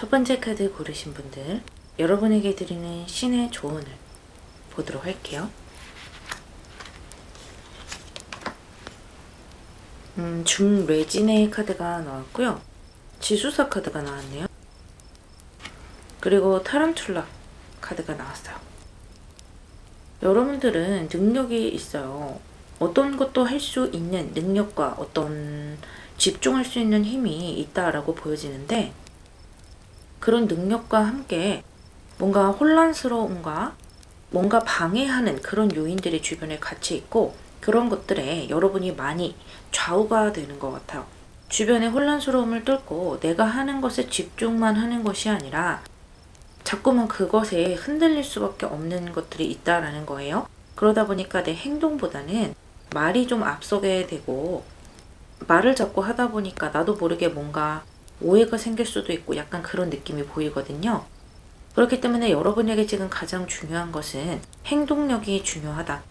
첫 번째 카드 고르신 분들, 여러분에게 드리는 신의 조언을 보도록 할게요. 중레진의 카드가 나왔고요. 지수사 카드가 나왔네요. 그리고 타란툴라 카드가 나왔어요. 여러분들은 능력이 있어요. 어떤 것도 할 수 있는 능력과 어떤 집중할 수 있는 힘이 있다라고 보여지는데, 그런 능력과 함께 뭔가 혼란스러움과 뭔가 방해하는 그런 요인들이 주변에 같이 있고, 그런 것들에 여러분이 많이 좌우가 되는 것 같아요. 주변의 혼란스러움을 뚫고 내가 하는 것에 집중만 하는 것이 아니라 자꾸만 그것에 흔들릴 수밖에 없는 것들이 있다라는 거예요. 그러다 보니까 내 행동보다는 말이 좀 앞서게 되고, 말을 자꾸 하다 보니까 나도 모르게 뭔가 오해가 생길 수도 있고 약간 그런 느낌이 보이거든요. 그렇기 때문에 여러분에게 지금 가장 중요한 것은 행동력이 중요하다.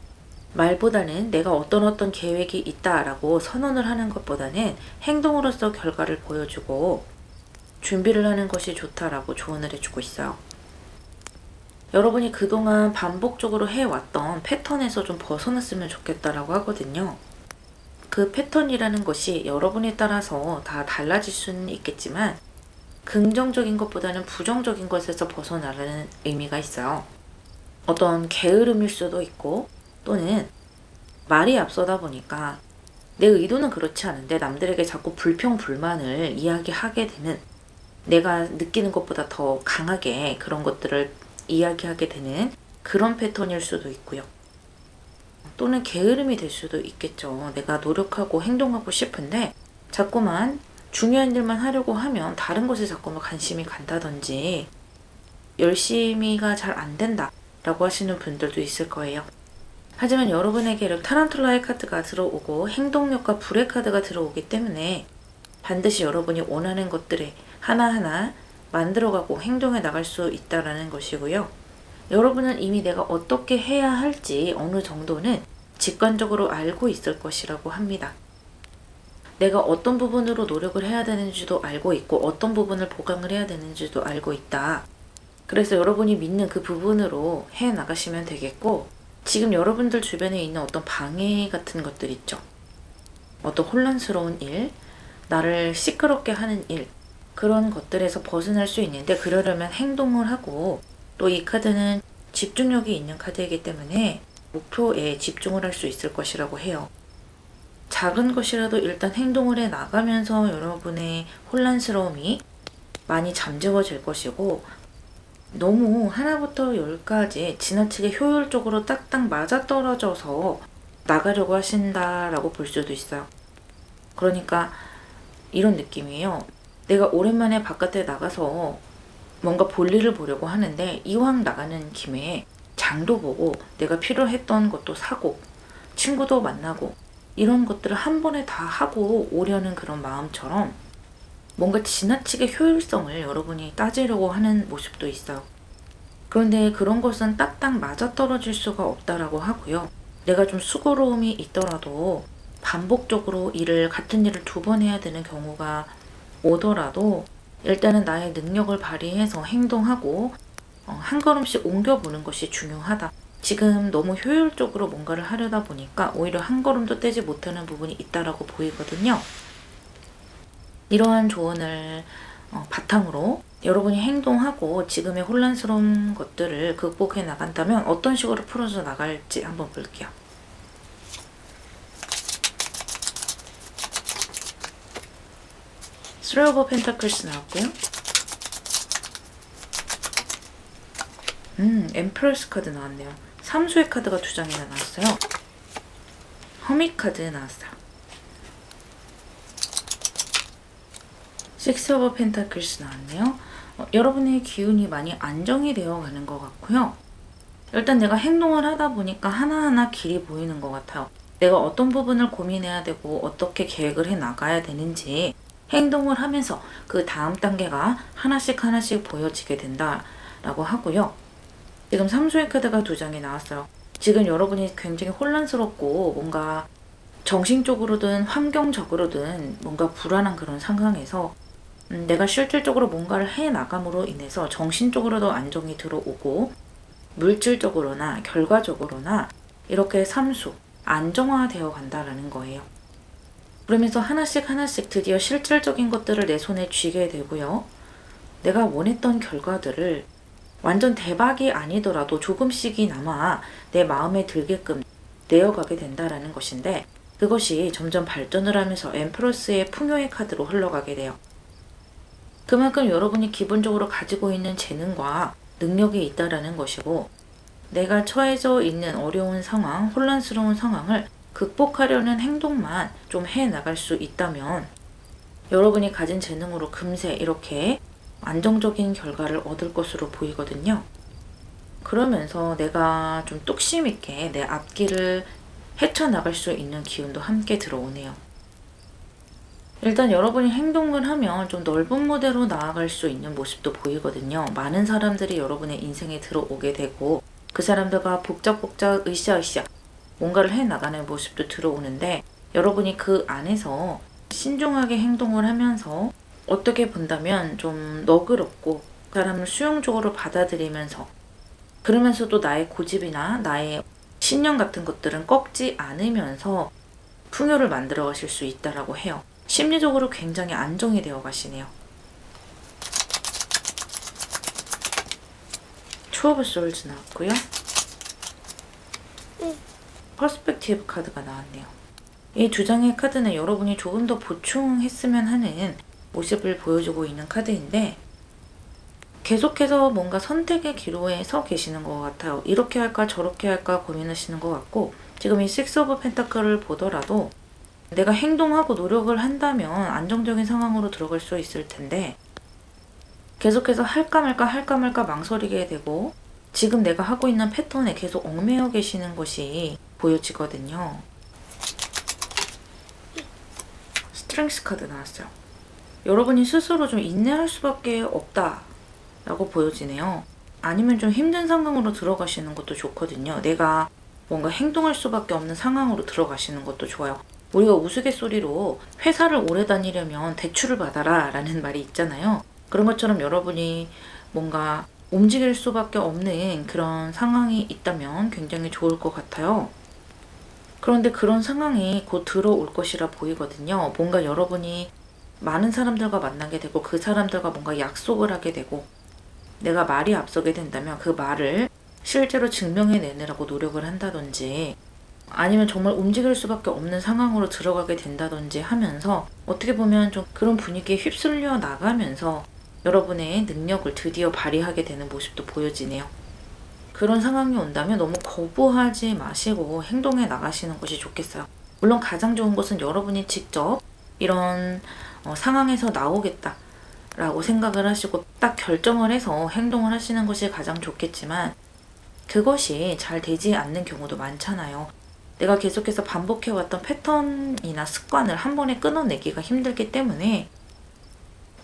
말보다는 내가 어떤 계획이 있다라고 선언을 하는 것보다는 행동으로서 결과를 보여주고 준비를 하는 것이 좋다라고 조언을 해주고 있어요. 여러분이 그동안 반복적으로 해왔던 패턴에서 좀 벗어났으면 좋겠다라고 하거든요. 그 패턴이라는 것이 여러분에 따라서 다 달라질 수는 있겠지만 긍정적인 것보다는 부정적인 것에서 벗어나라는 의미가 있어요. 어떤 게으름일 수도 있고, 또는 말이 앞서다 보니까 내 의도는 그렇지 않은데 남들에게 자꾸 불평불만을 이야기하게 되는, 내가 느끼는 것보다 더 강하게 그런 것들을 이야기하게 되는 그런 패턴일 수도 있고요. 또는 게으름이 될 수도 있겠죠. 내가 노력하고 행동하고 싶은데 자꾸만 중요한 일만 하려고 하면 다른 것에 자꾸만 관심이 간다든지 열심히가 잘 안 된다 라고 하시는 분들도 있을 거예요. 하지만 여러분에게 이렇게 타란툴라의 카드가 들어오고 행동력과 불의 카드가 들어오기 때문에 반드시 여러분이 원하는 것들을 하나하나 만들어가고 행동해 나갈 수 있다는 것이고요. 여러분은 이미 내가 어떻게 해야 할지 어느 정도는 직관적으로 알고 있을 것이라고 합니다. 내가 어떤 부분으로 노력을 해야 되는지도 알고 있고 어떤 부분을 보강을 해야 되는지도 알고 있다. 그래서 여러분이 믿는 그 부분으로 해 나가시면 되겠고, 지금 여러분들 주변에 있는 어떤 방해 같은 것들 있죠. 어떤 혼란스러운 일, 나를 시끄럽게 하는 일, 그런 것들에서 벗어날 수 있는데, 그러려면 행동을 하고, 또 이 카드는 집중력이 있는 카드이기 때문에 목표에 집중을 할 수 있을 것이라고 해요. 작은 것이라도 일단 행동을 해 나가면서 여러분의 혼란스러움이 많이 잠재워질 것이고, 너무 하나부터 열까지 지나치게 효율적으로 딱딱 맞아떨어져서 나가려고 하신다라고 볼 수도 있어요. 그러니까 이런 느낌이에요. 내가 오랜만에 바깥에 나가서 뭔가 볼일을 보려고 하는데 이왕 나가는 김에 장도 보고 내가 필요했던 것도 사고 친구도 만나고 이런 것들을 한 번에 다 하고 오려는 그런 마음처럼 뭔가 지나치게 효율성을 여러분이 따지려고 하는 모습도 있어요. 그런데 그런 것은 딱딱 맞아떨어질 수가 없다라고 하고요. 내가 좀 수고로움이 있더라도 반복적으로 같은 일을 2번 해야 되는 경우가 오더라도 일단은 나의 능력을 발휘해서 행동하고 한 걸음씩 옮겨보는 것이 중요하다. 지금 너무 효율적으로 뭔가를 하려다 보니까 오히려 한 걸음도 떼지 못하는 부분이 있다라고 보이거든요. 이러한 조언을 바탕으로 여러분이 행동하고 지금의 혼란스러운 것들을 극복해 나간다면 어떤 식으로 풀어져 나갈지 한번 볼게요. Three of Pentacles 나왔고요. Empress 카드 나왔네요. 삼수의 카드가 2장이나 나왔어요. 허밋 카드 나왔어요. Six of Pentacles 나왔네요. 여러분의 기운이 많이 안정이 되어 가는 것 같고요. 일단 내가 행동을 하다 보니까 하나하나 길이 보이는 것 같아요. 내가 어떤 부분을 고민해야 되고 어떻게 계획을 해 나가야 되는지 행동을 하면서 그 다음 단계가 하나씩 보여지게 된다라고 하고요. 지금 삼수의 카드가 2장이 나왔어요. 지금 여러분이 굉장히 혼란스럽고 뭔가 정신적으로든 환경적으로든 뭔가 불안한 그런 상황에서 내가 실질적으로 뭔가를 해 나감으로 인해서 정신적으로도 안정이 들어오고 물질적으로나 결과적으로나 이렇게 삼수, 안정화되어 간다라는 거예요. 그러면서 하나씩 하나씩 드디어 실질적인 것들을 내 손에 쥐게 되고요. 내가 원했던 결과들을 완전 대박이 아니더라도 조금씩이나마 내 마음에 들게끔 내어가게 된다라는 것인데, 그것이 점점 발전을 하면서 엠프러스의 풍요의 카드로 흘러가게 돼요. 그만큼 여러분이 기본적으로 가지고 있는 재능과 능력이 있다라는 것이고, 내가 처해져 있는 어려운 상황, 혼란스러운 상황을 극복하려는 행동만 좀 해나갈 수 있다면 여러분이 가진 재능으로 금세 이렇게 안정적인 결과를 얻을 것으로 보이거든요. 그러면서 내가 좀 뚝심 있게 내 앞길을 헤쳐나갈 수 있는 기운도 함께 들어오네요. 일단 여러분이 행동을 하면 좀 넓은 무대로 나아갈 수 있는 모습도 보이거든요. 많은 사람들이 여러분의 인생에 들어오게 되고 그 사람들과 복작복작 으쌰으쌰 뭔가를 해나가는 모습도 들어오는데, 여러분이 그 안에서 신중하게 행동을 하면서 어떻게 본다면 좀 너그럽고 사람을 수용적으로 받아들이면서, 그러면서도 나의 고집이나 나의 신념 같은 것들은 꺾지 않으면서 풍요를 만들어 가실 수 있다라고 해요. 심리적으로 굉장히 안정이 되어 가시네요. 투 오브 솔즈 나왔고요. 퍼스펙티브 카드가 나왔네요. 이 두 장의 카드는 여러분이 조금 더 보충했으면 하는 모습을 보여주고 있는 카드인데, 계속해서 뭔가 선택의 기로에 서 계시는 것 같아요. 이렇게 할까 저렇게 할까 고민하시는 것 같고, 지금 이 식스 오브 펜타클을 보더라도 내가 행동하고 노력을 한다면 안정적인 상황으로 들어갈 수 있을 텐데, 계속해서 할까 말까 망설이게 되고 지금 내가 하고 있는 패턴에 계속 얽매여 계시는 것이 보여지거든요. 스트렝스 카드 나왔어요. 여러분이 스스로 좀 인내할 수밖에 없다 라고 보여지네요. 아니면 좀 힘든 상황으로 들어가시는 것도 좋거든요. 내가 뭔가 행동할 수밖에 없는 상황으로 들어가시는 것도 좋아요. 우리가 우스갯소리로 회사를 오래 다니려면 대출을 받아라 라는 말이 있잖아요. 그런 것처럼 여러분이 뭔가 움직일 수밖에 없는 그런 상황이 있다면 굉장히 좋을 것 같아요. 그런데 그런 상황이 곧 들어올 것이라 보이거든요. 뭔가 여러분이 많은 사람들과 만나게 되고 그 사람들과 뭔가 약속을 하게 되고, 내가 말이 앞서게 된다면 그 말을 실제로 증명해내느라고 노력을 한다든지, 아니면 정말 움직일 수밖에 없는 상황으로 들어가게 된다든지 하면서 어떻게 보면 좀 그런 분위기에 휩쓸려 나가면서 여러분의 능력을 드디어 발휘하게 되는 모습도 보여지네요. 그런 상황이 온다면 너무 거부하지 마시고 행동해 나가시는 것이 좋겠어요. 물론 가장 좋은 것은 여러분이 직접 이런 상황에서 나오겠다 라고 생각을 하시고 딱 결정을 해서 행동을 하시는 것이 가장 좋겠지만, 그것이 잘 되지 않는 경우도 많잖아요. 내가 계속해서 반복해왔던 패턴이나 습관을 한 번에 끊어내기가 힘들기 때문에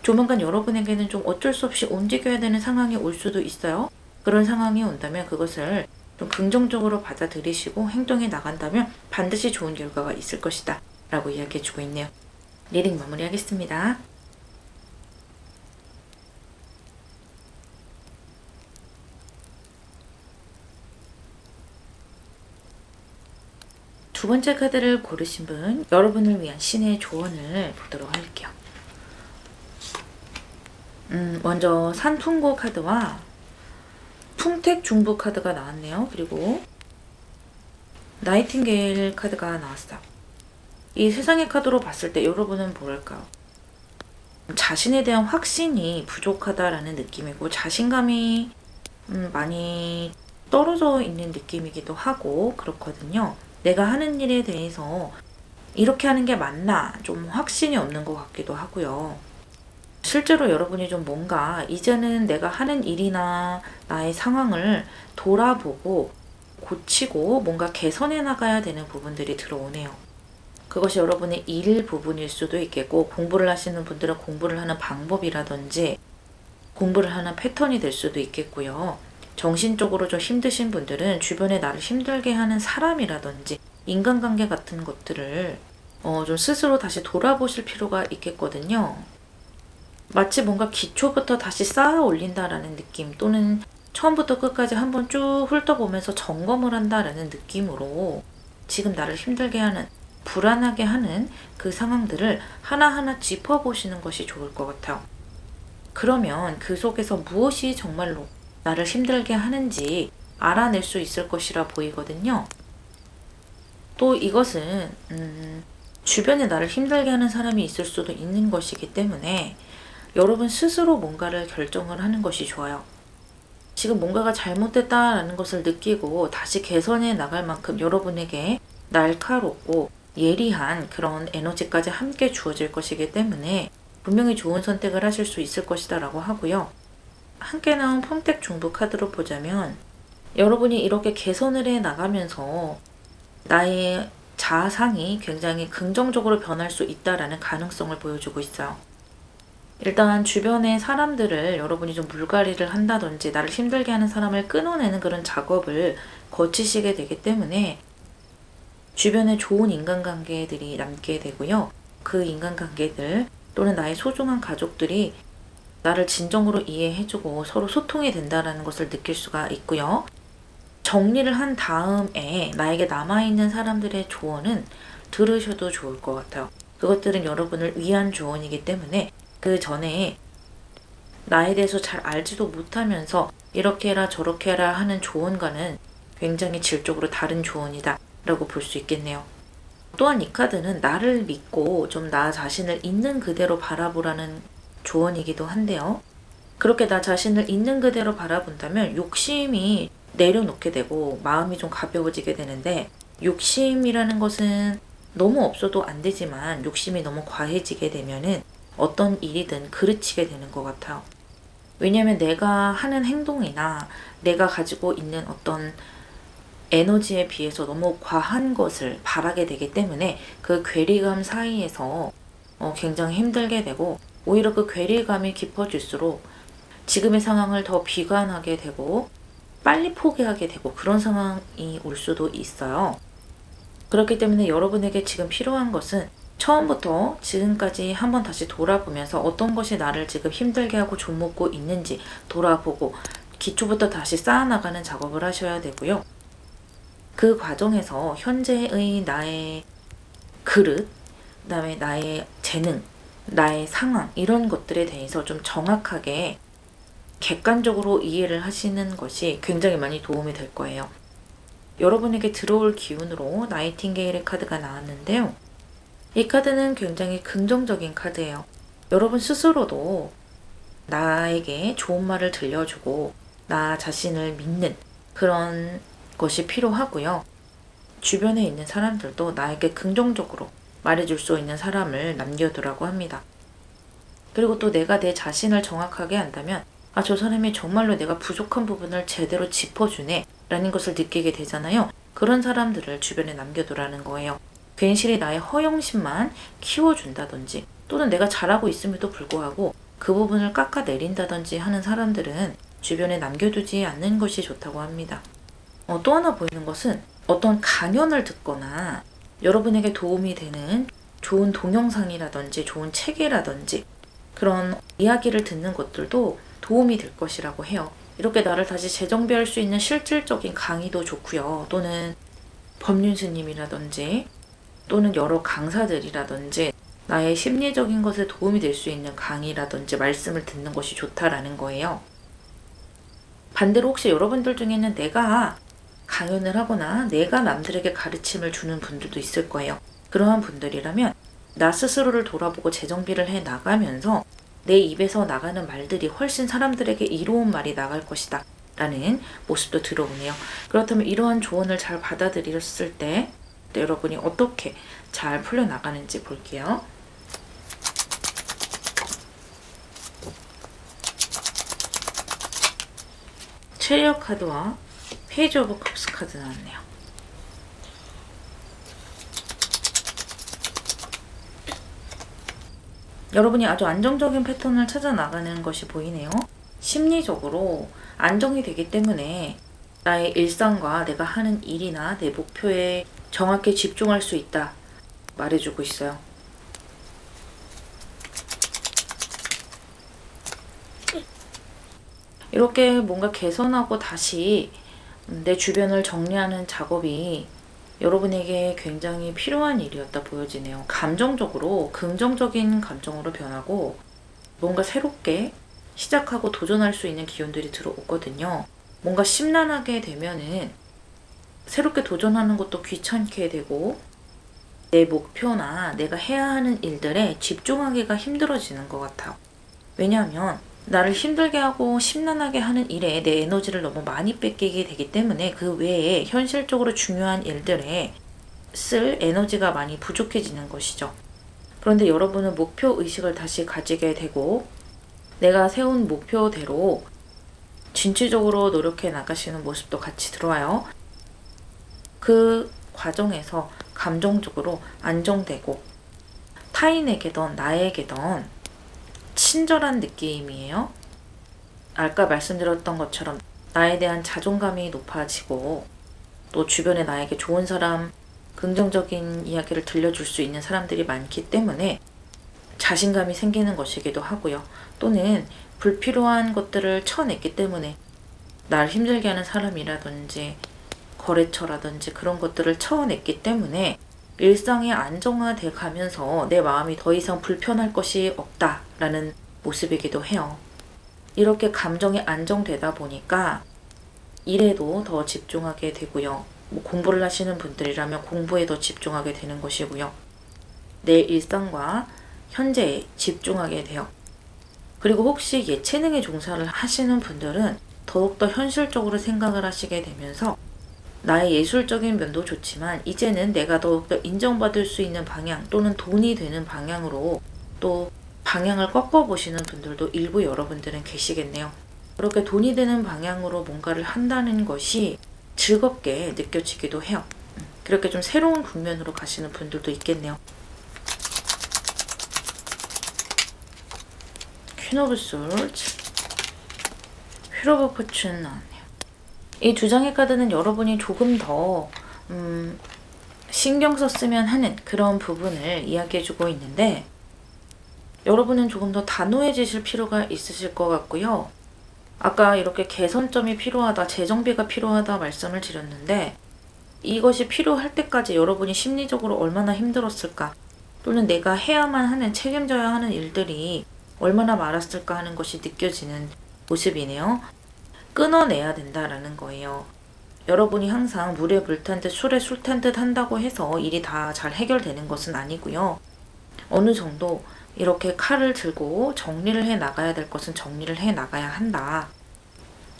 조만간 여러분에게는 좀 어쩔 수 없이 움직여야 되는 상황이 올 수도 있어요. 그런 상황이 온다면 그것을 좀 긍정적으로 받아들이시고 행동해 나간다면 반드시 좋은 결과가 있을 것이다 라고 이야기해주고 있네요. 리딩 마무리하겠습니다. 두 번째 카드를 고르신 분, 여러분을 위한 신의 조언을 보도록 할게요. 먼저 산풍고 카드와 풍택중부 카드가 나왔네요. 그리고 나이팅게일 카드가 나왔어요. 이 세상의 카드로 봤을 때 여러분은 뭐랄까요? 자신에 대한 확신이 부족하다라는 느낌이고 자신감이 많이 떨어져 있는 느낌이기도 하고 그렇거든요. 내가 하는 일에 대해서 이렇게 하는 게 맞나 좀 확신이 없는 것 같기도 하고요. 실제로 여러분이 좀 뭔가 이제는 내가 하는 일이나 나의 상황을 돌아보고 고치고 뭔가 개선해 나가야 되는 부분들이 들어오네요. 그것이 여러분의 일 부분일 수도 있겠고, 공부를 하시는 분들은 공부를 하는 방법이라든지 공부를 하는 패턴이 될 수도 있겠고요. 정신적으로 좀 힘드신 분들은 주변에 나를 힘들게 하는 사람이라든지 인간관계 같은 것들을 좀 스스로 다시 돌아보실 필요가 있겠거든요. 마치 뭔가 기초부터 다시 쌓아 올린다라는 느낌, 또는 처음부터 끝까지 한번 쭉 훑어보면서 점검을 한다라는 느낌으로 지금 나를 힘들게 하는, 불안하게 하는 그 상황들을 하나하나 짚어보시는 것이 좋을 것 같아요. 그러면 그 속에서 무엇이 정말로 나를 힘들게 하는지 알아낼 수 있을 것이라 보이거든요. 또 이것은 주변에 나를 힘들게 하는 사람이 있을 수도 있는 것이기 때문에 여러분 스스로 뭔가를 결정을 하는 것이 좋아요. 지금 뭔가가 잘못됐다라는 것을 느끼고 다시 개선해 나갈 만큼 여러분에게 날카롭고 예리한 그런 에너지까지 함께 주어질 것이기 때문에 분명히 좋은 선택을 하실 수 있을 것이다 라고 하고요. 함께 나온 펑택 중부 카드로 보자면 여러분이 이렇게 개선을 해 나가면서 나의 자아상이 굉장히 긍정적으로 변할 수 있다라는 가능성을 보여주고 있어요. 일단 주변의 사람들을 여러분이 좀 물갈이를 한다든지 나를 힘들게 하는 사람을 끊어내는 그런 작업을 거치시게 되기 때문에 주변에 좋은 인간관계들이 남게 되고요. 그 인간관계들 또는 나의 소중한 가족들이 나를 진정으로 이해해주고 서로 소통이 된다는 것을 느낄 수가 있고요. 정리를 한 다음에 나에게 남아있는 사람들의 조언은 들으셔도 좋을 것 같아요. 그것들은 여러분을 위한 조언이기 때문에 그 전에 나에 대해서 잘 알지도 못하면서 이렇게 해라 저렇게 해라 하는 조언과는 굉장히 질적으로 다른 조언이다 라고 볼 수 있겠네요. 또한 이 카드는 나를 믿고 좀 나 자신을 있는 그대로 바라보라는 조언이기도 한데요. 그렇게 나 자신을 있는 그대로 바라본다면 욕심이 내려놓게 되고 마음이 좀 가벼워지게 되는데, 욕심이라는 것은 너무 없어도 안 되지만 욕심이 너무 과해지게 되면은 어떤 일이든 그르치게 되는 것 같아요. 왜냐하면 내가 하는 행동이나 내가 가지고 있는 어떤 에너지에 비해서 너무 과한 것을 바라게 되기 때문에 그 괴리감 사이에서 굉장히 힘들게 되고, 오히려 그 괴리감이 깊어질수록 지금의 상황을 더 비관하게 되고 빨리 포기하게 되고 그런 상황이 올 수도 있어요. 그렇기 때문에 여러분에게 지금 필요한 것은 처음부터 지금까지 한번 다시 돌아보면서 어떤 것이 나를 지금 힘들게 하고 좀먹고 있는지 돌아보고 기초부터 다시 쌓아나가는 작업을 하셔야 되고요. 그 과정에서 현재의 나의 그릇, 그다음에 나의 재능, 나의 상황, 이런 것들에 대해서 좀 정확하게 객관적으로 이해를 하시는 것이 굉장히 많이 도움이 될 거예요. 여러분에게 들어올 기운으로 나이팅게일의 카드가 나왔는데요. 이 카드는 굉장히 긍정적인 카드예요. 여러분 스스로도 나에게 좋은 말을 들려주고 나 자신을 믿는 그런 것이 필요하고요. 주변에 있는 사람들도 나에게 긍정적으로 말해줄 수 있는 사람을 남겨두라고 합니다. 그리고 또 내가 내 자신을 정확하게 안다면 저 사람이 정말로 내가 부족한 부분을 제대로 짚어주네 라는 것을 느끼게 되잖아요. 그런 사람들을 주변에 남겨두라는 거예요. 괜시리 나의 허영심만 키워준다든지 또는 내가 잘하고 있음에도 불구하고 그 부분을 깎아내린다든지 하는 사람들은 주변에 남겨두지 않는 것이 좋다고 합니다. 또 하나 보이는 것은 어떤 강연을 듣거나 여러분에게 도움이 되는 좋은 동영상이라든지 좋은 책이라든지 그런 이야기를 듣는 것들도 도움이 될 것이라고 해요. 이렇게 나를 다시 재정비할 수 있는 실질적인 강의도 좋고요. 또는 법륜 스님이라든지 또는 여러 강사들이라든지 나의 심리적인 것에 도움이 될 수 있는 강의라든지 말씀을 듣는 것이 좋다라는 거예요. 반대로 혹시 여러분들 중에는 내가 강연을 하거나 내가 남들에게 가르침을 주는 분들도 있을 거예요. 그러한 분들이라면 나 스스로를 돌아보고 재정비를 해 나가면서 내 입에서 나가는 말들이 훨씬 사람들에게 이로운 말이 나갈 것이다 라는 모습도 들어오네요. 그렇다면 이러한 조언을 잘 받아들였을 때 여러분이 어떻게 잘 풀려나가는지 볼게요. 체리엇 카드와 페이지 오브 컵스 카드 나왔네요. 여러분이 아주 안정적인 패턴을 찾아 나가는 것이 보이네요. 심리적으로 안정이 되기 때문에 나의 일상과 내가 하는 일이나 내 목표에 정확히 집중할 수 있다 말해주고 있어요. 이렇게 뭔가 개선하고 다시 내 주변을 정리하는 작업이 여러분에게 굉장히 필요한 일이었다 보여지네요. 감정적으로 긍정적인 감정으로 변하고 뭔가 새롭게 시작하고 도전할 수 있는 기운들이 들어오거든요. 뭔가 심란하게 되면은 새롭게 도전하는 것도 귀찮게 되고 내 목표나 내가 해야 하는 일들에 집중하기가 힘들어지는 것 같아요. 왜냐하면 나를 힘들게 하고 심란하게 하는 일에 내 에너지를 너무 많이 뺏기게 되기 때문에 그 외에 현실적으로 중요한 일들에 쓸 에너지가 많이 부족해지는 것이죠. 그런데 여러분은 목표 의식을 다시 가지게 되고 내가 세운 목표대로 진취적으로 노력해 나가시는 모습도 같이 들어와요. 그 과정에서 감정적으로 안정되고 타인에게든 나에게든 친절한 느낌이에요. 아까 말씀드렸던 것처럼 나에 대한 자존감이 높아지고 또 주변에 나에게 좋은 사람, 긍정적인 이야기를 들려줄 수 있는 사람들이 많기 때문에 자신감이 생기는 것이기도 하고요. 또는 불필요한 것들을 쳐냈기 때문에 날 힘들게 하는 사람이라든지 거래처라든지 그런 것들을 쳐냈기 때문에 일상이 안정화돼 가면서 내 마음이 더 이상 불편할 것이 없다라는 모습이기도 해요. 이렇게 감정이 안정되다 보니까 일에도 더 집중하게 되고요. 공부를 하시는 분들이라면 공부에 더 집중하게 되는 것이고요. 내 일상과 현재에 집중하게 돼요. 그리고 혹시 예체능에 종사를 하시는 분들은 더욱더 현실적으로 생각을 하시게 되면서 나의 예술적인 면도 좋지만 이제는 내가 더욱더 인정받을 수 있는 방향 또는 돈이 되는 방향으로 또 방향을 꺾어보시는 분들도 일부 여러분들은 계시겠네요. 그렇게 돈이 되는 방향으로 뭔가를 한다는 것이 즐겁게 느껴지기도 해요. 그렇게 좀 새로운 국면으로 가시는 분들도 있겠네요. 퀸 오브 솔즈, 휠 오브 포춘 나왔네요. 이 두 장의 카드는 여러분이 조금 더 신경 썼으면 하는 그런 부분을 이야기해주고 있는데 여러분은 조금 더 단호해지실 필요가 있으실 것 같고요. 아까 이렇게 개선점이 필요하다, 재정비가 필요하다 말씀을 드렸는데 이것이 필요할 때까지 여러분이 심리적으로 얼마나 힘들었을까 또는 내가 해야만 하는, 책임져야 하는 일들이 얼마나 많았을까 하는 것이 느껴지는 모습이네요. 끊어내야 된다라는 거예요. 여러분이 항상 물에 물 탄 듯 술에 술 탄 듯 한다고 해서 일이 다 잘 해결되는 것은 아니고요. 어느 정도 이렇게 칼을 들고 정리를 해 나가야 될 것은 정리를 해 나가야 한다.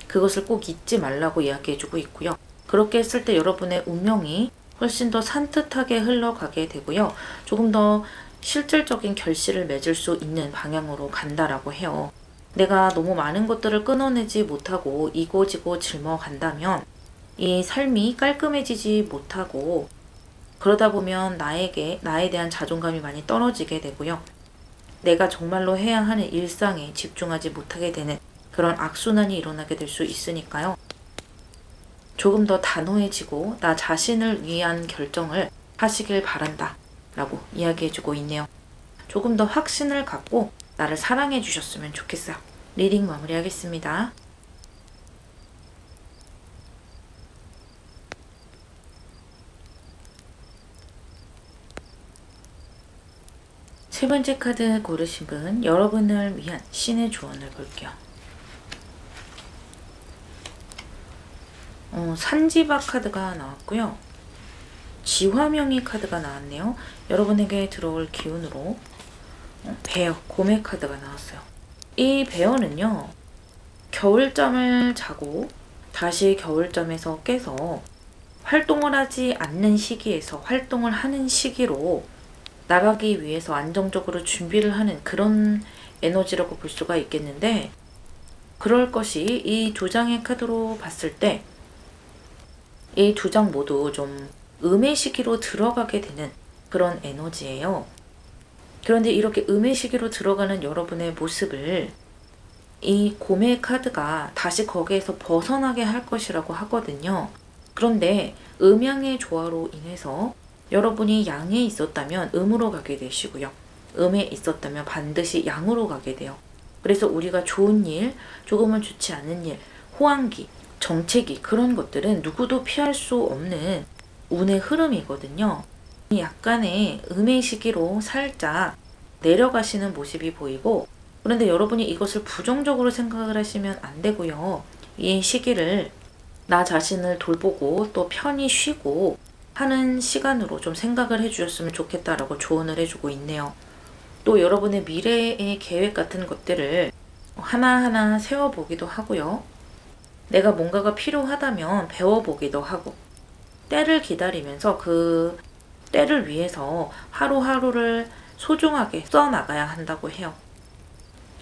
그것을 꼭 잊지 말라고 이야기해주고 있고요. 그렇게 했을 때 여러분의 운명이 훨씬 더 산뜻하게 흘러가게 되고요. 조금 더 실질적인 결실을 맺을 수 있는 방향으로 간다라고 해요. 내가 너무 많은 것들을 끊어내지 못하고 이고지고 짊어간다면 이 삶이 깔끔해지지 못하고 그러다 보면 나에 대한 자존감이 많이 떨어지게 되고요. 내가 정말로 해야 하는 일상에 집중하지 못하게 되는 그런 악순환이 일어나게 될 수 있으니까요. 조금 더 단호해지고 나 자신을 위한 결정을 하시길 바란다 라고 이야기해주고 있네요. 조금 더 확신을 갖고 나를 사랑해 주셨으면 좋겠어요. 리딩 마무리하겠습니다. 세 번째 카드 고르신 분, 여러분을 위한 신의 조언을 볼게요. 산지박 카드가 나왔고요. 지화명의 카드가 나왔네요. 여러분에게 들어올 기운으로 베어, 곰의 카드가 나왔어요. 이 베어는요, 겨울잠을 자고 다시 겨울잠에서 깨서 활동을 하지 않는 시기에서 활동을 하는 시기로 나가기 위해서 안정적으로 준비를 하는 그런 에너지라고 볼 수가 있겠는데, 그럴 것이 이 두 장의 카드로 봤을 때 이 두 장 모두 좀 음의 시기로 들어가게 되는 그런 에너지예요. 그런데 이렇게 음의 시기로 들어가는 여러분의 모습을 이 곰의 카드가 다시 거기에서 벗어나게 할 것이라고 하거든요. 그런데 음양의 조화로 인해서 여러분이 양에 있었다면 음으로 가게 되시고요. 음에 있었다면 반드시 양으로 가게 돼요. 그래서 우리가 좋은 일, 조금은 좋지 않은 일, 호황기, 정체기 그런 것들은 누구도 피할 수 없는 운의 흐름이거든요. 약간의 음의 시기로 살짝 내려가시는 모습이 보이고, 그런데 여러분이 이것을 부정적으로 생각을 하시면 안 되고요. 이 시기를 나 자신을 돌보고 또 편히 쉬고 하는 시간으로 좀 생각을 해주셨으면 좋겠다라고 조언을 해주고 있네요. 또 여러분의 미래의 계획 같은 것들을 하나하나 세워보기도 하고요. 내가 뭔가가 필요하다면 배워보기도 하고, 때를 기다리면서 그 때를 위해서 하루하루를 소중하게 써나가야 한다고 해요.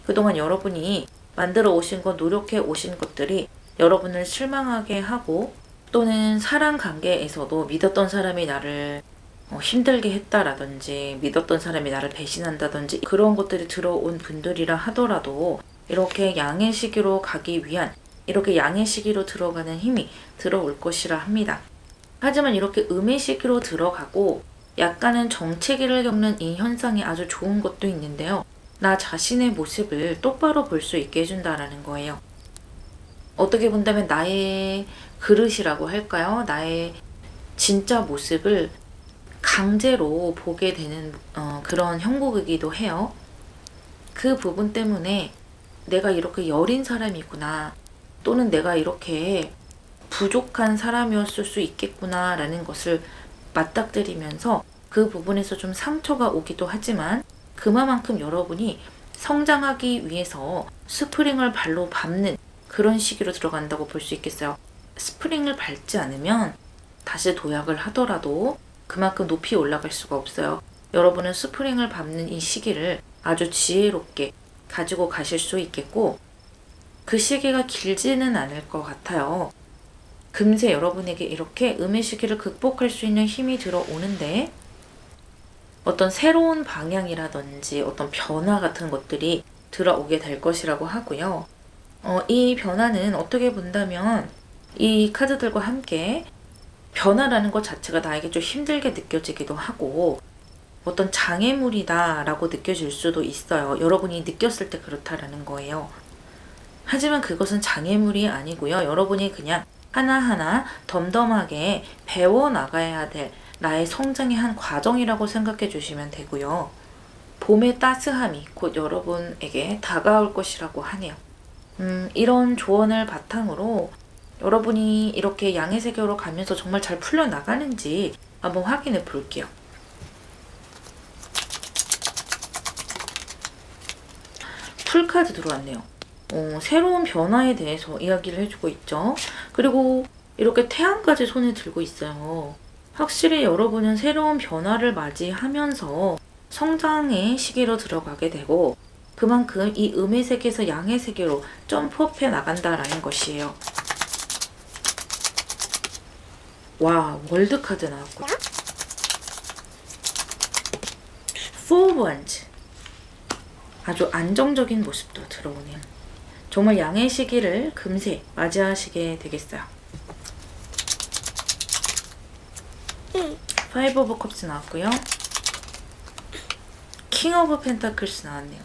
그동안 여러분이 만들어 오신 것, 노력해 오신 것들이 여러분을 실망하게 하고, 또는 사람 관계에서도 믿었던 사람이 나를 힘들게 했다라든지 믿었던 사람이 나를 배신한다든지 그런 것들이 들어온 분들이라 하더라도 이렇게 양의 시기로 가기 위한, 이렇게 양의 시기로 들어가는 힘이 들어올 것이라 합니다. 하지만 이렇게 음의 시기로 들어가고 약간은 정체기를 겪는 이 현상이 아주 좋은 것도 있는데요. 나 자신의 모습을 똑바로 볼 수 있게 해준다라는 거예요. 어떻게 본다면 나의 그릇이라고 할까요? 나의 진짜 모습을 강제로 보게 되는 그런 형국이기도 해요. 그 부분 때문에 내가 이렇게 여린 사람이구나, 또는 내가 이렇게 부족한 사람이었을 수 있겠구나 라는 것을 맞닥뜨리면서 그 부분에서 좀 상처가 오기도 하지만, 그만큼 여러분이 성장하기 위해서 스프링을 발로 밟는 그런 시기로 들어간다고 볼 수 있겠어요. 스프링을 밟지 않으면 다시 도약을 하더라도 그만큼 높이 올라갈 수가 없어요. 여러분은 스프링을 밟는 이 시기를 아주 지혜롭게 가지고 가실 수 있겠고, 그 시기가 길지는 않을 것 같아요. 금세 여러분에게 이렇게 음의 시기를 극복할 수 있는 힘이 들어오는데, 어떤 새로운 방향이라든지 어떤 변화 같은 것들이 들어오게 될 것이라고 하고요. 이 변화는 어떻게 본다면 이 카드들과 함께 변화라는 것 자체가 나에게 좀 힘들게 느껴지기도 하고 어떤 장애물이다 라고 느껴질 수도 있어요. 여러분이 느꼈을 때 그렇다라는 거예요. 하지만 그것은 장애물이 아니고요. 여러분이 그냥 하나하나 덤덤하게 배워나가야 될 나의 성장의 한 과정이라고 생각해 주시면 되고요. 봄의 따스함이 곧 여러분에게 다가올 것이라고 하네요. 이런 조언을 바탕으로 여러분이 이렇게 양의 세계로 가면서 정말 잘 풀려나가는지 한번 확인해 볼게요. 풀카드 들어왔네요. 새로운 변화에 대해서 이야기를 해주고 있죠. 그리고 이렇게 태양까지 손에 들고 있어요. 확실히 여러분은 새로운 변화를 맞이하면서 성장의 시기로 들어가게 되고, 그만큼 이 음의 세계에서 양의 세계로 점프업해 나간다라는 것이에요. 와, 월드카드 나왔고, Four of Wands, 아주 안정적인 모습도 들어오네요. 정말 양의 시기를 금세 맞이하시게 되겠어요. Five of Cups 나왔고요. King of Pentacles 나왔네요.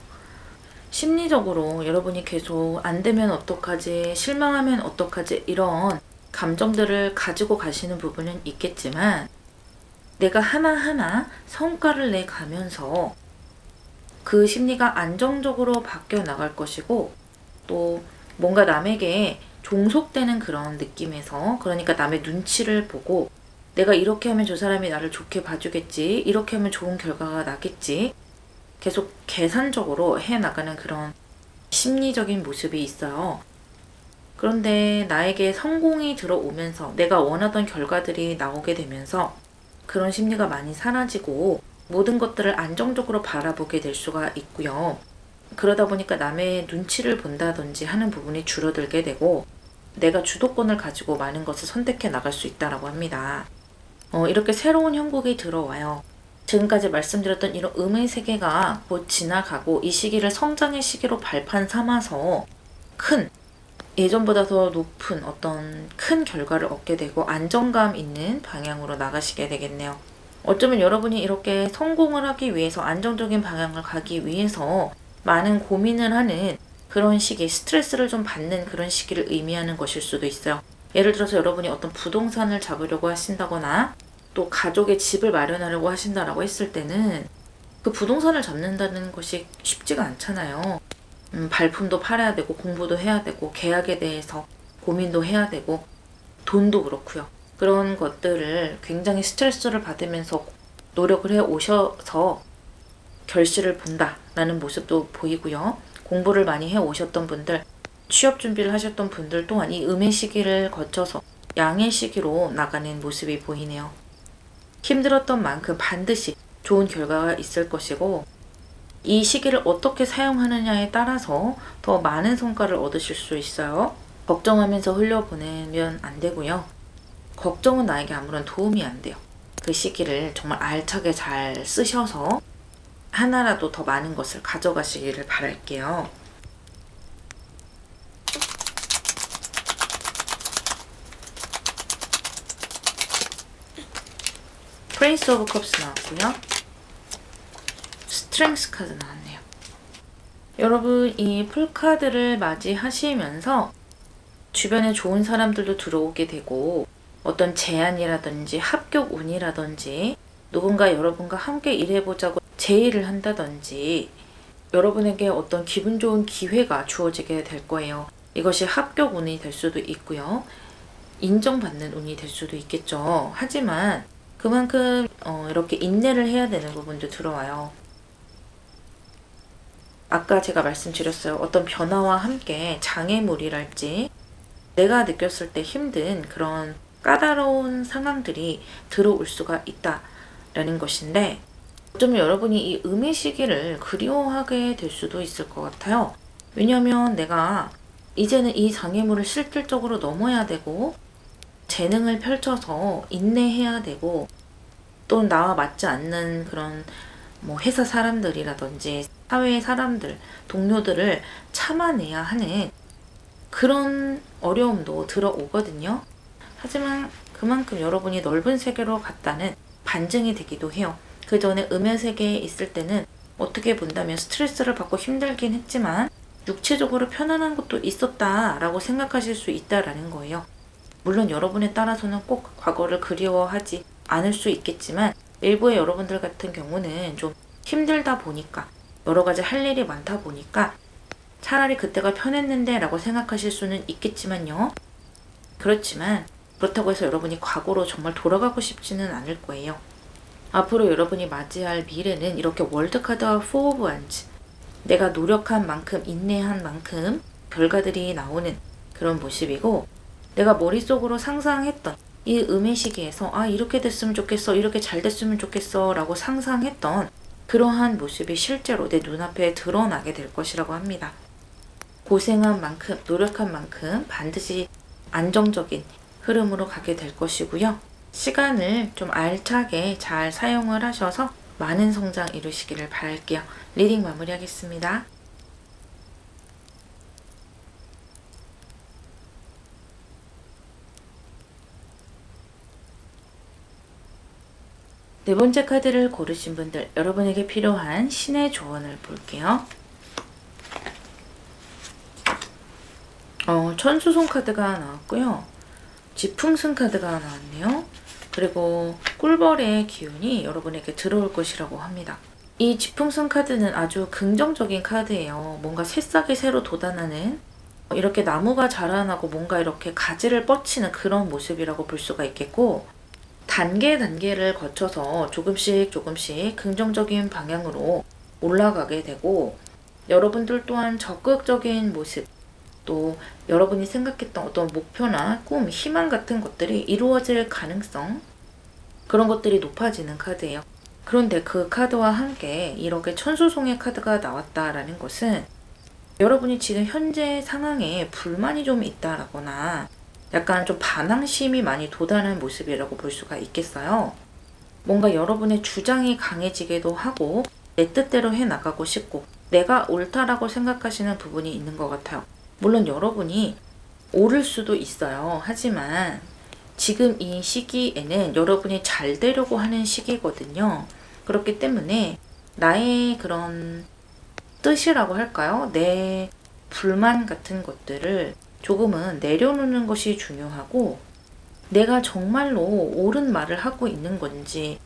심리적으로 여러분이 계속 안 되면 어떡하지, 실망하면 어떡하지 이런 감정들을 가지고 가시는 부분은 있겠지만, 내가 하나하나 성과를 내가면서 그 심리가 안정적으로 바뀌어 나갈 것이고, 또 뭔가 남에게 종속되는 그런 느낌에서, 그러니까 남의 눈치를 보고 내가 이렇게 하면 저 사람이 나를 좋게 봐주겠지, 이렇게 하면 좋은 결과가 나겠지, 계속 계산적으로 해나가는 그런 심리적인 모습이 있어요. 그런데 나에게 성공이 들어오면서 내가 원하던 결과들이 나오게 되면서 그런 심리가 많이 사라지고 모든 것들을 안정적으로 바라보게 될 수가 있고요. 그러다 보니까 남의 눈치를 본다든지 하는 부분이 줄어들게 되고 내가 주도권을 가지고 많은 것을 선택해 나갈 수 있다고 합니다. 이렇게 새로운 형국이 들어와요. 지금까지 말씀드렸던 이런 음의 세계가 곧 지나가고 이 시기를 성장의 시기로 발판 삼아서 큰, 예전보다 더 높은 어떤 큰 결과를 얻게 되고 안정감 있는 방향으로 나가시게 되겠네요. 어쩌면 여러분이 이렇게 성공을 하기 위해서, 안정적인 방향을 가기 위해서 많은 고민을 하는 그런 시기, 스트레스를 좀 받는 그런 시기를 의미하는 것일 수도 있어요. 예를 들어서 여러분이 어떤 부동산을 잡으려고 하신다거나 또 가족의 집을 마련하려고 하신다라고 했을 때는 그 부동산을 잡는다는 것이 쉽지가 않잖아요. 발품도 팔아야 되고 공부도 해야 되고 계약에 대해서 고민도 해야 되고 돈도 그렇고요. 그런 것들을 굉장히 스트레스를 받으면서 노력을 해 오셔서 결실을 본다라는 모습도 보이고요. 공부를 많이 해 오셨던 분들, 취업 준비를 하셨던 분들 또한 이 음의 시기를 거쳐서 양의 시기로 나가는 모습이 보이네요. 힘들었던 만큼 반드시 좋은 결과가 있을 것이고 이 시기를 어떻게 사용하느냐에 따라서 더 많은 성과를 얻으실 수 있어요. 걱정하면서 흘려보내면 안 되고요. 걱정은 나에게 아무런 도움이 안 돼요. 그 시기를 정말 알차게 잘 쓰셔서 하나라도 더 많은 것을 가져가시기를 바랄게요. 프린스 오브 컵스 나왔고요. 스트렝스 카드 나왔네요. 여러분 이 풀카드를 맞이하시면서 주변에 좋은 사람들도 들어오게 되고 어떤 제안이라든지 합격 운이라든지 누군가 여러분과 함께 일해보자고 제의를 한다든지 여러분에게 어떤 기분 좋은 기회가 주어지게 될 거예요. 이것이 합격 운이 될 수도 있고요. 인정받는 운이 될 수도 있겠죠. 하지만 그만큼 이렇게 인내를 해야 되는 부분도 들어와요. 아까 제가 말씀드렸어요. 어떤 변화와 함께 장애물이랄지 내가 느꼈을 때 힘든 그런 까다로운 상황들이 들어올 수가 있다라는 것인데 어쩌면 여러분이 이 음의 시기를 그리워하게 될 수도 있을 것 같아요. 왜냐하면 내가 이제는 이 장애물을 실질적으로 넘어야 되고 재능을 펼쳐서 인내해야 되고 또 나와 맞지 않는 그런 회사 사람들이라든지 사회의 사람들, 동료들을 참아내야 하는 그런 어려움도 들어오거든요. 하지만 그만큼 여러분이 넓은 세계로 갔다는 반증이 되기도 해요. 그 전에 음의 세계에 있을 때는 어떻게 본다면 스트레스를 받고 힘들긴 했지만 육체적으로 편안한 것도 있었다라고 생각하실 수 있다라는 거예요. 물론 여러분에 따라서는 꼭 과거를 그리워하지 않을 수 있겠지만 일부의 여러분들 같은 경우는 좀 힘들다 보니까 여러 가지 할 일이 많다 보니까 차라리 그때가 편했는데 라고 생각하실 수는 있겠지만요. 그렇지만 그렇다고 해서 여러분이 과거로 정말 돌아가고 싶지는 않을 거예요. 앞으로 여러분이 맞이할 미래는 이렇게 월드카드와 4 오브 원즈 내가 노력한 만큼 인내한 만큼 결과들이 나오는 그런 모습이고 내가 머릿속으로 상상했던 이 음의 시기에서 이렇게 됐으면 좋겠어 이렇게 잘 됐으면 좋겠어 라고 상상했던 그러한 모습이 실제로 내 눈앞에 드러나게 될 것이라고 합니다. 고생한 만큼 노력한 만큼 반드시 안정적인 흐름으로 가게 될 것이고요. 시간을 좀 알차게 잘 사용을 하셔서 많은 성장 이루시기를 바랄게요. 리딩 마무리하겠습니다. 네 번째 카드를 고르신 분들, 여러분에게 필요한 신의 조언을 볼게요. 천수송 카드가 나왔고요. 지풍승 카드가 나왔네요. 그리고 꿀벌의 기운이 여러분에게 들어올 것이라고 합니다. 이 지풍승 카드는 아주 긍정적인 카드예요. 뭔가 새싹이 새로 돋아나는 이렇게 나무가 자라나고 뭔가 이렇게 가지를 뻗치는 그런 모습이라고 볼 수가 있겠고 단계를 거쳐서 조금씩 긍정적인 방향으로 올라가게 되고 여러분들 또한 적극적인 모습 또 여러분이 생각했던 어떤 목표나 꿈, 희망 같은 것들이 이루어질 가능성 그런 것들이 높아지는 카드예요. 그런데 그 카드와 함께 이렇게 천수송의 카드가 나왔다라는 것은 여러분이 지금 현재 상황에 불만이 좀 있다라거나 약간 좀 반항심이 많이 돋아난 모습이라고 볼 수가 있겠어요. 뭔가 여러분의 주장이 강해지기도 하고 내 뜻대로 해나가고 싶고 내가 옳다라고 생각하시는 부분이 있는 것 같아요. 물론 여러분이 옳을 수도 있어요. 하지만 지금 이 시기에는 여러분이 잘 되려고 하는 시기거든요. 그렇기 때문에 나의 그런 뜻이라고 할까요? 내 불만 같은 것들을 조금은 내려놓는 것이 중요하고, 내가 정말로 옳은 말을 하고 있는 건지,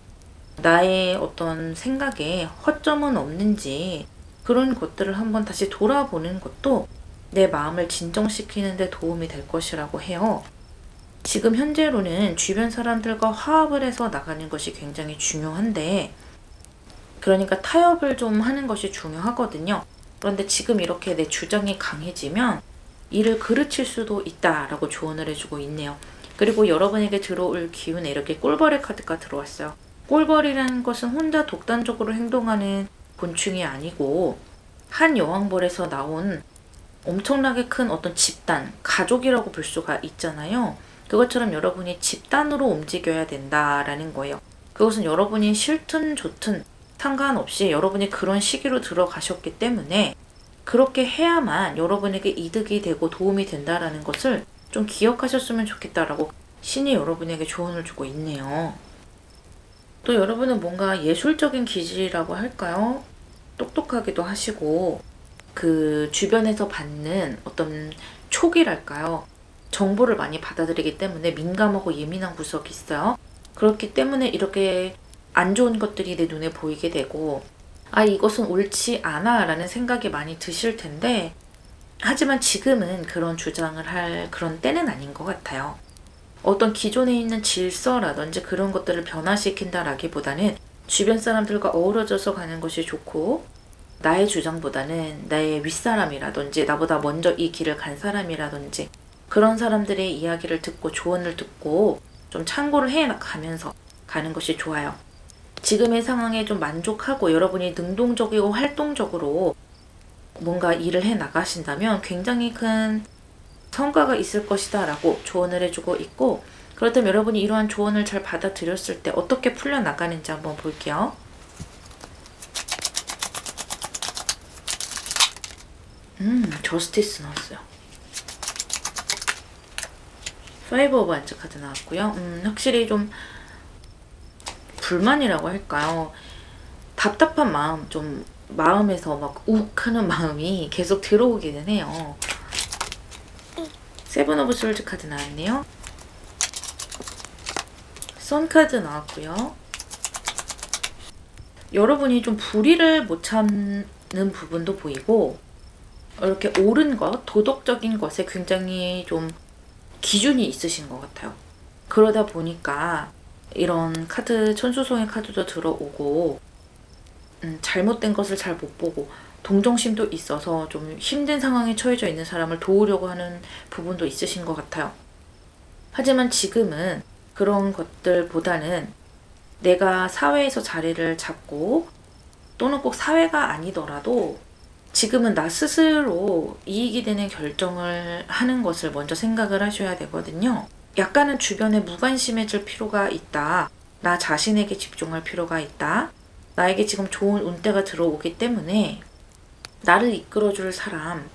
나의 어떤 생각에 허점은 없는지, 그런 것들을 한번 다시 돌아보는 것도 내 마음을 진정시키는 데 도움이 될 것이라고 해요. 지금 현재로는 주변 사람들과 화합을 해서 나가는 것이 굉장히 중요한데, 그러니까 타협을 좀 하는 것이 중요하거든요. 그런데 지금 이렇게 내 주장이 강해지면 이를 그르칠 수도 있다라고 조언을 해주고 있네요. 그리고 여러분에게 들어올 기운에 이렇게 꿀벌의 카드가 들어왔어요. 꿀벌이라는 것은 혼자 독단적으로 행동하는 곤충이 아니고, 한 여왕벌에서 나온 엄청나게 큰 어떤 집단, 가족이라고 볼 수가 있잖아요. 그것처럼 여러분이 집단으로 움직여야 된다라는 거예요. 그것은 여러분이 싫든 좋든 상관없이 여러분이 그런 시기로 들어가셨기 때문에 그렇게 해야만 여러분에게 이득이 되고 도움이 된다라는 것을 좀 기억하셨으면 좋겠다라고 신이 여러분에게 조언을 주고 있네요. 또 여러분은 뭔가 예술적인 기질이라고 할까요? 똑똑하기도 하시고, 그 주변에서 받는 어떤 촉이랄까요? 정보를 많이 받아들이기 때문에 민감하고 예민한 구석이 있어요. 그렇기 때문에 이렇게 안 좋은 것들이 내 눈에 보이게 되고, 아, 이것은 옳지 않아 라는 생각이 많이 드실 텐데, 하지만 지금은 그런 주장을 할 그런 때는 아닌 것 같아요. 어떤 기존에 있는 질서라든지 그런 것들을 변화시킨다라기보다는 주변 사람들과 어우러져서 가는 것이 좋고, 나의 주장보다는 나의 윗사람이라든지 나보다 먼저 이 길을 간 사람이라든지 그런 사람들의 이야기를 듣고 조언을 듣고 좀 참고를 해가면서 가는 것이 좋아요. 지금의 상황에 좀 만족하고 여러분이 능동적이고 활동적으로 뭔가 일을 해 나가신다면 굉장히 큰 성과가 있을 것이다 라고 조언을 해주고 있고, 그렇다면 여러분이 이러한 조언을 잘 받아들였을 때 어떻게 풀려나가는지 한번 볼게요. 저스티스 나왔어요. 파이브 오브 원츠 카드 나왔고요. 확실히 좀 불만이라고 할까요? 답답한 마음, 좀 마음에서 막 욱하는 마음이 계속 들어오기는 해요. 세븐 오브 솔즈 카드 나왔네요. 선 카드 나왔고요. 여러분이 좀 불의를 못 참는 부분도 보이고, 이렇게 옳은 것, 도덕적인 것에 굉장히 좀 기준이 있으신 것 같아요. 그러다 보니까 이런 카드, 천수성의 카드도 들어오고, 잘못된 것을 잘 못 보고 동정심도 있어서 좀 힘든 상황에 처해져 있는 사람을 도우려고 하는 부분도 있으신 것 같아요. 하지만 지금은 그런 것들보다는 내가 사회에서 자리를 잡고, 또는 꼭 사회가 아니더라도 지금은 나 스스로 이익이 되는 결정을 하는 것을 먼저 생각을 하셔야 되거든요. 약간은 주변에 무관심해질 필요가 있다. 나 자신에게 집중할 필요가 있다. 나에게 지금 좋은 운때가 들어오기 때문에 나를 이끌어줄 사람,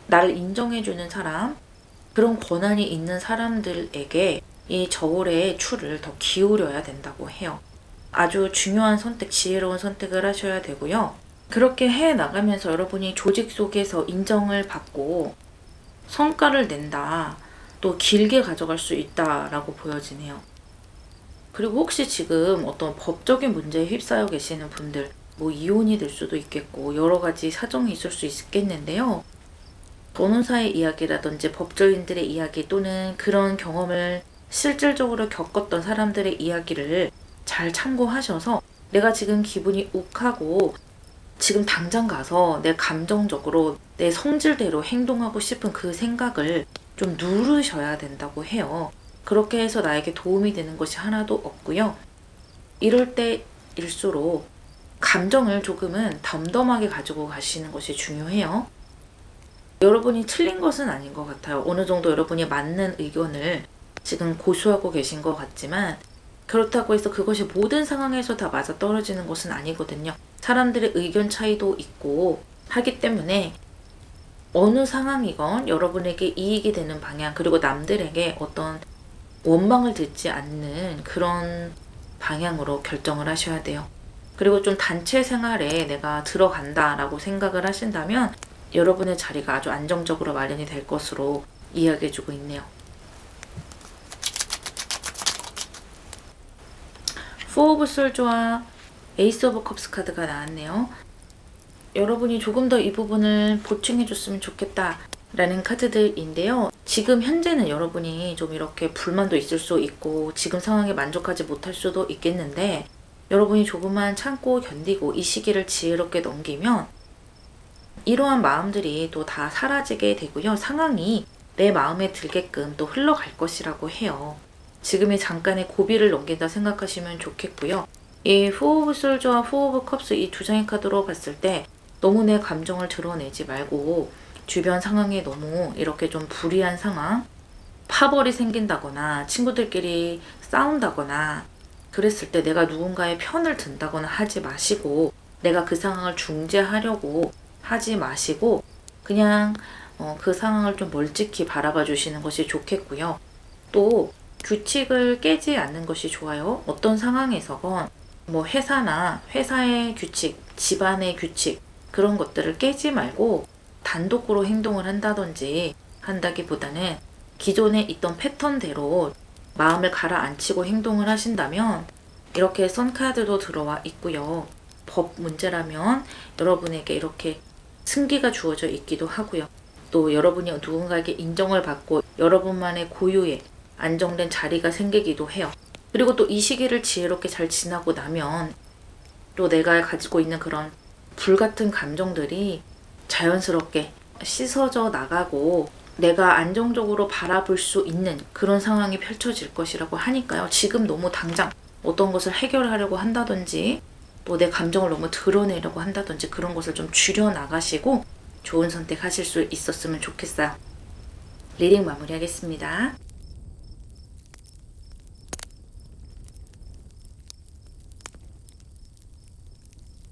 나를 인정해주는 사람, 그런 권한이 있는 사람들에게 이 저울의 추를 더 기울여야 된다고 해요. 아주 중요한 선택, 지혜로운 선택을 하셔야 되고요. 그렇게 해 나가면서 여러분이 조직 속에서 인정을 받고 성과를 낸다, 또 길게 가져갈 수 있다라고 보여지네요. 그리고 혹시 지금 어떤 법적인 문제에 휩싸여 계시는 분들, 뭐 이혼이 될 수도 있겠고 여러 가지 사정이 있을 수 있겠는데요. 변호사의 이야기라든지 법조인들의 이야기, 또는 그런 경험을 실질적으로 겪었던 사람들의 이야기를 잘 참고하셔서 내가 지금 기분이 욱하고 지금 당장 가서 내 감정적으로 내 성질대로 행동하고 싶은 그 생각을 좀 누르셔야 된다고 해요. 그렇게 해서 나에게 도움이 되는 것이 하나도 없고요. 이럴 때일수록 감정을 조금은 덤덤하게 가지고 가시는 것이 중요해요. 여러분이 틀린 것은 아닌 것 같아요. 어느 정도 여러분이 맞는 의견을 지금 고수하고 계신 것 같지만, 그렇다고 해서 그것이 모든 상황에서 다 맞아 떨어지는 것은 아니거든요. 사람들의 의견 차이도 있고 하기 때문에 어느 상황이건 여러분에게 이익이 되는 방향, 그리고 남들에게 어떤 원망을 듣지 않는 그런 방향으로 결정을 하셔야 돼요. 그리고 좀 단체 생활에 내가 들어간다라고 생각을 하신다면 여러분의 자리가 아주 안정적으로 마련이 될 것으로 이야기해주고 있네요. 포 오브 솔즈와 에이스 오브 컵스 카드가 나왔네요. 여러분이 조금 더 이 부분을 보충해줬으면 좋겠다 라는 카드들인데요. 지금 현재는 여러분이 좀 이렇게 불만도 있을 수 있고 지금 상황에 만족하지 못할 수도 있겠는데 여러분이 조금만 참고 견디고 이 시기를 지혜롭게 넘기면 이러한 마음들이 또 다 사라지게 되고요. 상황이 내 마음에 들게끔 또 흘러갈 것이라고 해요. 지금의 잠깐의 고비를 넘긴다 생각하시면 좋겠고요. 이 포 오브 솔저와 포 오브 컵스 이 두 장의 카드로 봤을 때 너무 내 감정을 드러내지 말고 주변 상황에 너무 이렇게 좀 불리한 상황, 파벌이 생긴다거나 친구들끼리 싸운다거나 그랬을 때 내가 누군가의 편을 든다거나 하지 마시고 내가 그 상황을 중재하려고 하지 마시고 그냥 그 상황을 좀 멀찍이 바라봐 주시는 것이 좋겠고요. 또 규칙을 깨지 않는 것이 좋아요. 어떤 상황에서건 뭐 회사나 회사의 규칙, 집안의 규칙 그런 것들을 깨지 말고 단독으로 행동을 한다든지 한다기보다는 기존에 있던 패턴대로 마음을 가라앉히고 행동을 하신다면 이렇게 선카드도 들어와 있고요. 법 문제라면 여러분에게 이렇게 승기가 주어져 있기도 하고요. 또 여러분이 누군가에게 인정을 받고 여러분만의 고유의 안정된 자리가 생기기도 해요. 그리고 또 이 시기를 지혜롭게 잘 지나고 나면 또 내가 가지고 있는 그런 불같은 감정들이 자연스럽게 씻어져 나가고 내가 안정적으로 바라볼 수 있는 그런 상황이 펼쳐질 것이라고 하니까요. 지금 너무 당장 어떤 것을 해결하려고 한다든지 또 내 감정을 너무 드러내려고 한다든지 그런 것을 좀 줄여나가시고 좋은 선택하실 수 있었으면 좋겠어요. 리딩 마무리하겠습니다.